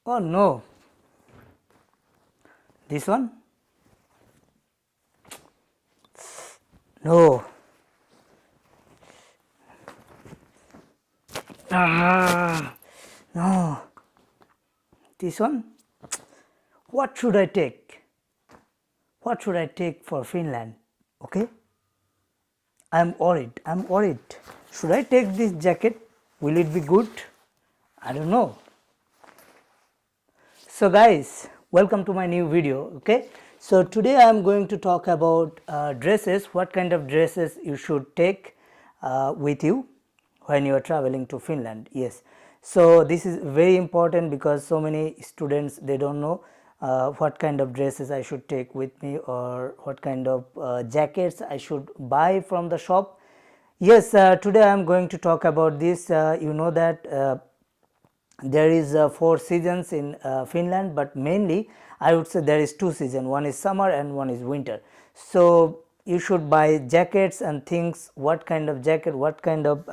Oh no, this one? No. No. This one? What should I take? What should I take for Finland? Okay? I'm worried. I'm worried. Should I take this jacket? Will it be good? I don't know. So guys, welcome to my new video. Okay, so today I am going to talk about dresses, what kind of dresses you should take with you when you are traveling to Finland. Yes, so this is very important because so many students, they don't know what kind of dresses I should take with me, or what kind of jackets I should buy from the shop. Yes, today I am going to talk about this. You know that there is 4 seasons in Finland, but mainly I would say there is 2 seasons, one is summer and one is winter. So you should buy jackets and things, what kind of jacket, what kind of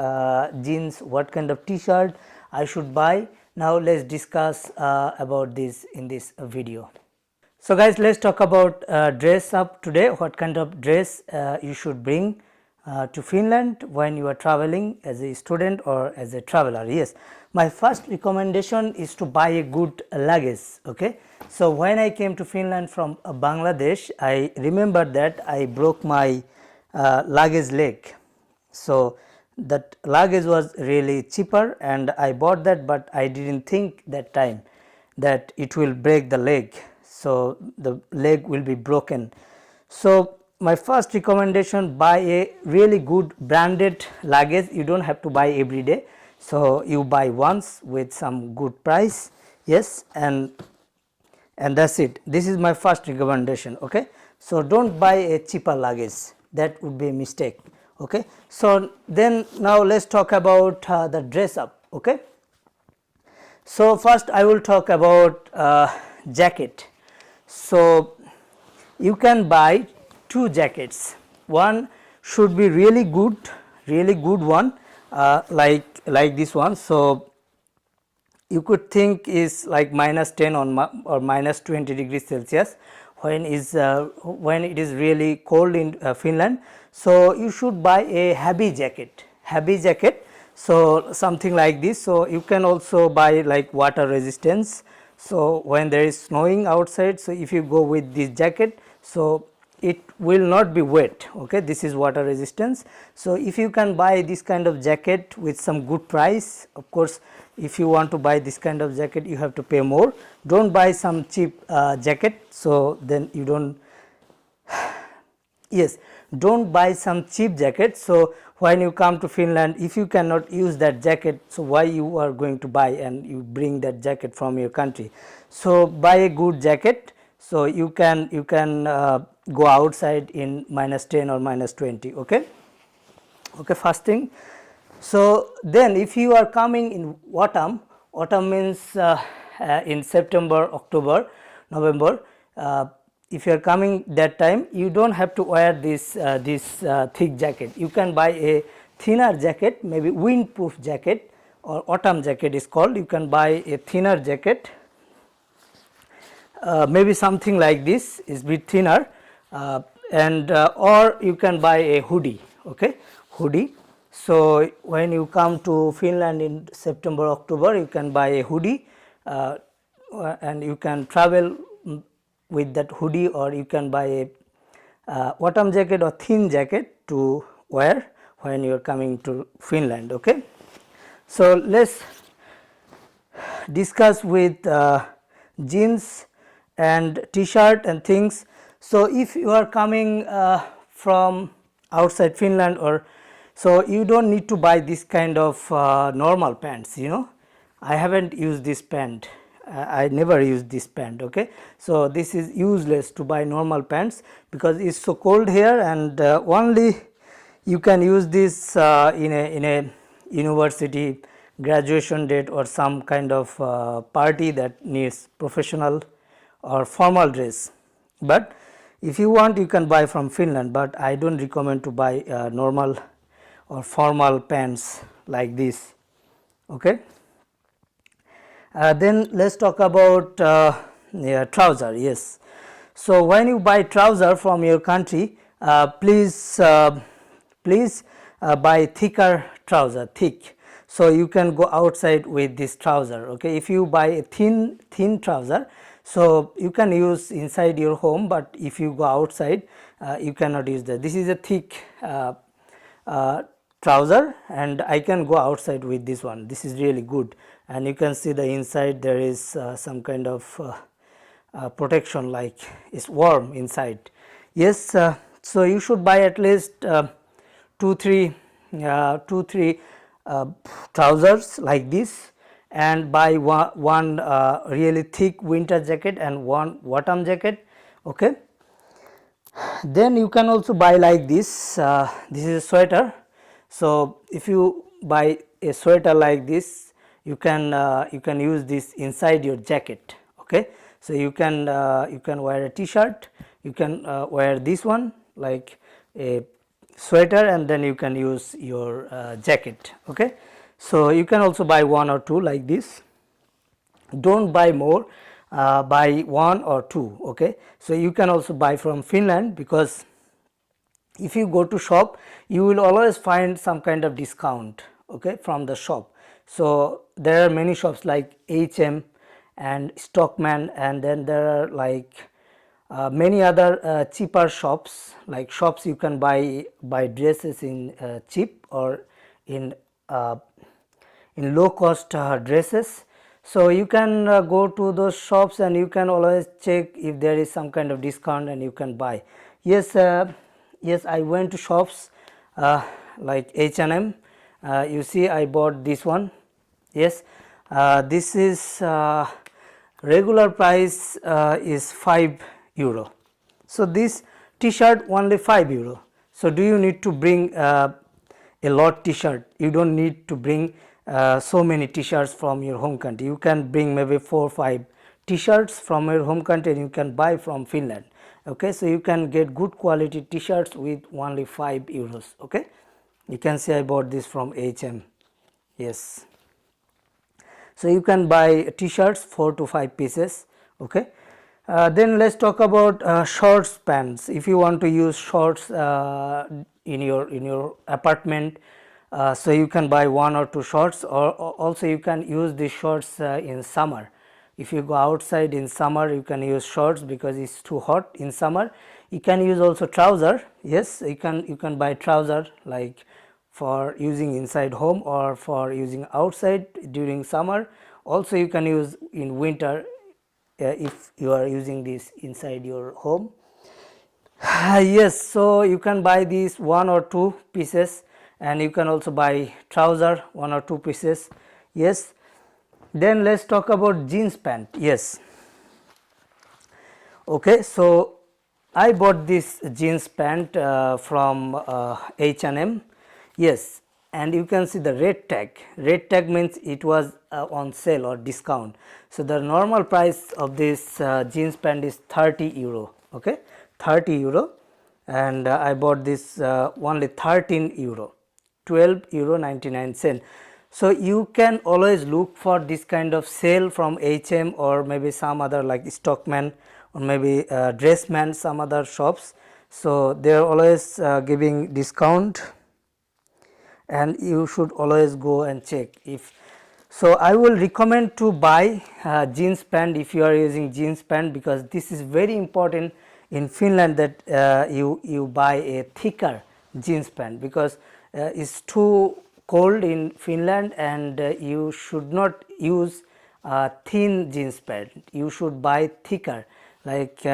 jeans, what kind of t-shirt I should buy. Now let's discuss about this in this video. So guys, let's talk about dress up today, what kind of dress you should bring to Finland when you are traveling as a student or as a traveler. Yes, my first recommendation is to buy a good luggage. Okay, so when I came to Finland from Bangladesh, I remember that I broke my luggage leg. So that luggage was really cheaper and I bought that, but I didn't think that time that it will break the leg, so the leg will be broken. So my first recommendation, buy a really good branded luggage. You don't have to buy every day, so you buy once with some good price. Yes, and that's it. This is my first recommendation. Okay, so don't buy a cheaper luggage, that would be a mistake. Okay, so then now let's talk about the dress up. Okay, so first I will talk about jacket. So you can buy 2 jackets. One should be really good one, like this one. So you could think is like -10 or -20 degrees Celsius when it is really cold in Finland. So you should buy a heavy jacket. So something like this. So you can also buy like water resistance. So when there is snowing outside, so if you go with this jacket, so it will not be wet. Okay, this is water resistance. So if you can buy this kind of jacket with some good price, of course if you want to buy this kind of jacket you have to pay more. Don't buy some cheap jacket, so then you don't yes, don't buy some cheap jacket. So when you come to Finland, if you cannot use that jacket, so why you are going to buy and you bring that jacket from your country? So buy a good jacket, so you can go outside in -10 or -20. Okay, first thing. So then if you are coming in autumn means in September, October, November, if you are coming that time, you don't have to wear this thick jacket. You can buy a thinner jacket, maybe windproof jacket, or autumn jacket is called. You can buy a thinner jacket, maybe something like this, is bit thinner, and or you can buy a hoodie. Okay, hoodie. So when you come to Finland in September, October, you can buy a hoodie and you can travel with that hoodie, or you can buy a autumn jacket or thin jacket to wear when you are coming to Finland. Okay, so let's discuss with jeans and t-shirt and things. So if you are coming from outside Finland, or so you don't need to buy this kind of normal pants. I haven't used this pant. I never used this pant. Okay, so this is useless to buy normal pants because it's so cold here, and only you can use this in a university graduation date or some kind of party that needs professional or formal dress. But if you want, you can buy from Finland, but I don't recommend to buy normal or formal pants like this. Okay, Then let's talk about yeah, trouser. Yes, so when you buy trouser from your country, please buy thicker trouser, thick, so you can go outside with this trouser. Okay, if you buy a thin trouser, so you can use inside your home, but if you go outside, you cannot use that. This is a thick trouser, and I can go outside with this one. This is really good, and you can see the inside there is some kind of protection, like it's warm inside. Yes, so you should buy at least two three trousers like this, and buy one really thick winter jacket and one autumn jacket. Okay, then you can also buy like this. This is a sweater. So if you buy a sweater like this, you can use this inside your jacket. Okay, so you can wear a t-shirt, you can wear this one like a sweater, and then you can use your jacket. Okay, so you can also buy one or two like this. Don't buy more, buy one or two. Okay, so you can also buy from Finland, because if you go to shop, you will always find some kind of discount, okay, from the shop. So there are many shops like H&M and Stockman, and then there are like many other cheaper shops, like shops you can buy dresses in cheap or in low cost dresses. So you can go to those shops, and you can always check if there is some kind of discount, and you can buy. Yes, yes, I went to shops like H&M. You see, I bought this one. Yes, this is regular price is €5. So this t-shirt only €5. So do you need to bring a lot t-shirt? You don't need to bring so many t-shirts from your home country. You can bring maybe 4 or 5 t-shirts from your home country, and you can buy from Finland. Okay, so you can get good quality t-shirts with only €5. Okay, you can see I bought this from H&M. Yes, so you can buy t-shirts 4 to 5 pieces. Okay, then let's talk about shorts pants. If you want to use shorts in your apartment, so you can buy 1 or 2 shorts, or also you can use these shorts in summer. If you go outside in summer, you can use shorts because it's too hot in summer. You can use also trouser. Yes, you can buy trouser like for using inside home or for using outside during summer. Also you can use in winter if you are using this inside your home. Yes, so you can buy these 1 or 2 pieces, and you can also buy trouser 1 or 2 pieces. Yes, then let's talk about jeans pant. Yes, okay, so I bought this jeans pant from H&M. Yes, and you can see the red tag. Red tag means it was on sale or discount. So the normal price of this jeans pant is €30. Okay, €30, and I bought this only €13, €12.99. So you can always look for this kind of sale from H&M or maybe some other like Stockman or maybe Dressman, some other shops. So they are always giving discount, and you should always go and check. If so, I will recommend to buy jeans pant if you are using jeans pant, because this is very important in Finland, that you buy a thicker jeans pant, because it's too cold in Finland, and you should not use thin jeans pant. You should buy thicker. Like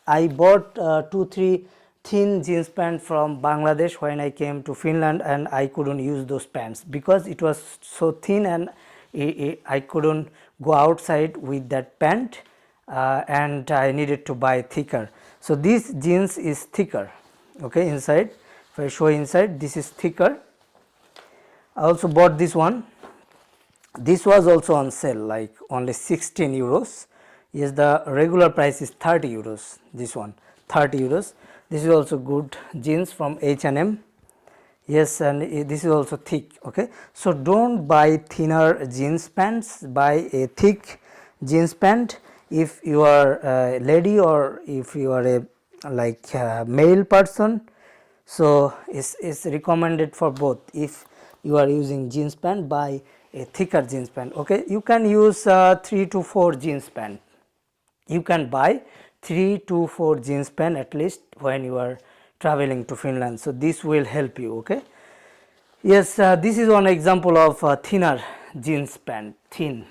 I bought 2-3 thin jeans pant from Bangladesh when I came to Finland, and I couldn't use those pants because it was so thin, and I couldn't go outside with that pant, and I needed to buy thicker. So this jeans is thicker. Okay, inside, if I show inside, this is thicker. I also bought this one. This was also on sale, like only €16. Yes, the regular price is €30. This one €30. This is also good jeans from H&M. Yes, and this is also thick. Okay, so don't buy thinner jeans pants, buy a thick jeans pant if you are a lady or if you are a like male person. So it's recommended for both. If you are using jeans pant, buy a thicker jeans pant. Okay, you can use 3 to 4 jeans pant. You can buy 3 to 4 jeans pant at least when you are traveling to Finland. So this will help you. Okay. Yes, this is one example of thinner jeans pant, thin.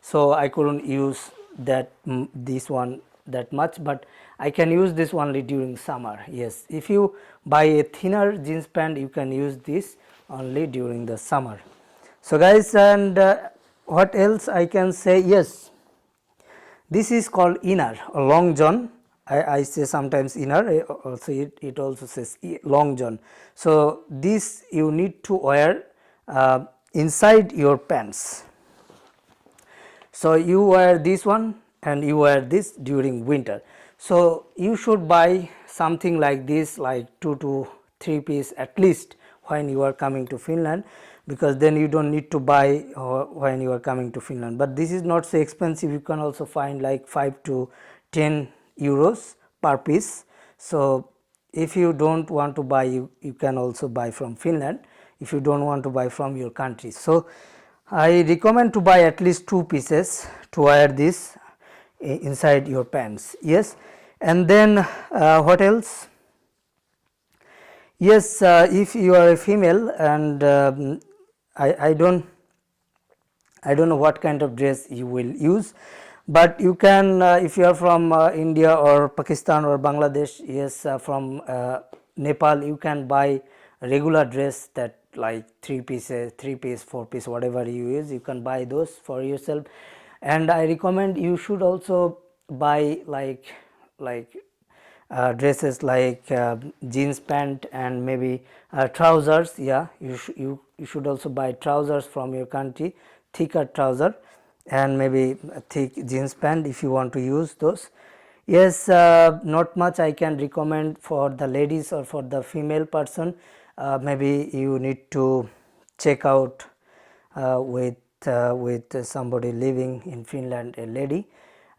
So I couldn't use that this one that much, but I can use this only during summer. Yes, if you buy a thinner jeans pant, you can use this only during the summer. So guys, and what else I can say? Yes, this is called inner or long john. I say sometimes inner, also it also says long john. So this you need to wear inside your pants. So you wear this one and you wear this during winter. So you should buy something like this, like 2 to 3 piece at least when you are coming to Finland, because then you don't need to buy when you are coming to Finland. But this is not so expensive. You can also find like 5 to 10 euros per piece. So if you don't want to buy, you can also buy from Finland if you don't want to buy from your country. So I recommend to buy at least 2 pieces to wear this inside your pants. Yes, and then what else? Yes, if you are a female and I don't know what kind of dress you will use, but you can if you are from India or Pakistan or Bangladesh, yes, from Nepal, you can buy regular dress that like 3 pieces, 3 piece, 4 piece, whatever you use, you can buy those for yourself. And I recommend you should also buy like dresses like jeans pant and maybe trousers. Yeah, you should also buy trousers from your country, thicker trouser, and maybe a thick jeans pant if you want to use those. Yes, not much I can recommend for the ladies or for the female person. Maybe you need to check out with somebody living in Finland, a lady.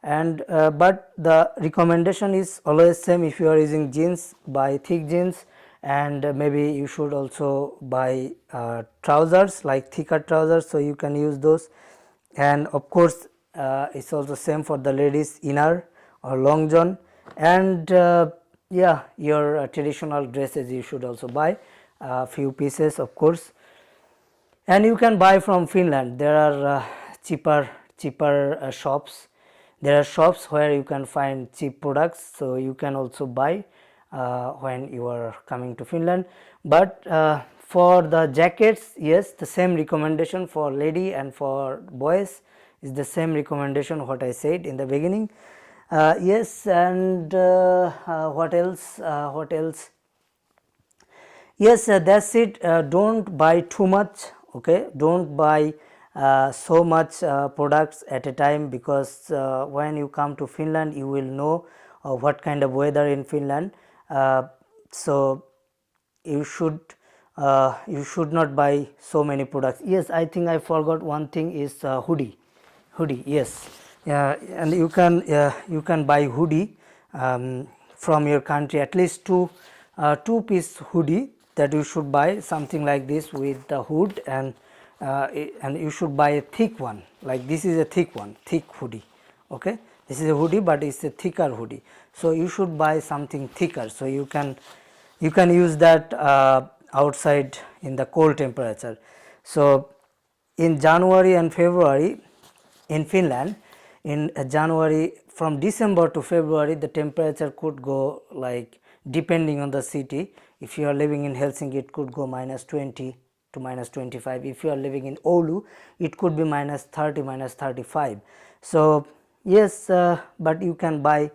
And but the recommendation is always same. If you are using jeans, buy thick jeans, and maybe you should also buy trousers, like thicker trousers, so you can use those. And of course it's also same for the ladies, inner or long john. And yeah, your traditional dresses you should also buy a few pieces, of course. And you can buy from Finland. There are cheaper shops. There are shops where you can find cheap products, so you can also buy when you are coming to Finland. But for the jackets, yes, the same recommendation for lady and for boys is the same recommendation what I said in the beginning. Yes, and what else? Yes, that's it. Don't buy too much. Okay, don't buy so much products at a time, because when you come to Finland you will know what kind of weather in Finland. So you should not buy so many products. Yes, I think I forgot one thing is hoodie. Yes, and you can buy hoodie from your country, at least two piece hoodie that you should buy, something like this with the hood. And you should buy a thick one, like this is a thick one, thick hoodie. Okay, this is a hoodie but it's a thicker hoodie, so you should buy something thicker, so you can use that outside in the cold temperature. So in January and February in Finland, in January, from December to February, the temperature could go, like, depending on the city. If you are living in Helsinki, it could go -20 to -25. If you are living in Oulu, it could be -30, -35. So yes, but you can buy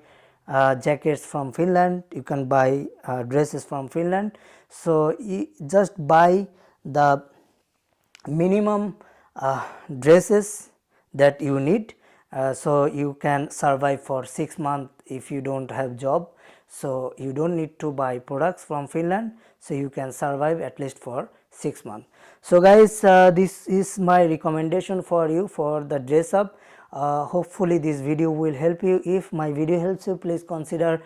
jackets from Finland, you can buy dresses from Finland. So just buy the minimum dresses that you need, so you can survive for 6 months if you don't have job. So you don't need to buy products from Finland, so you can survive at least for 6 months. So guys, this is my recommendation for you for the dress up. Hopefully this video will help you. If my video helps you, please consider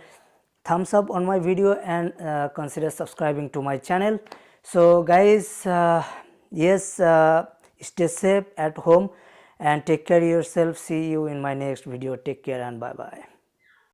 thumbs up on my video and consider subscribing to my channel. So guys, yes, stay safe at home and take care of yourself. See you in my next video. Take care and bye bye.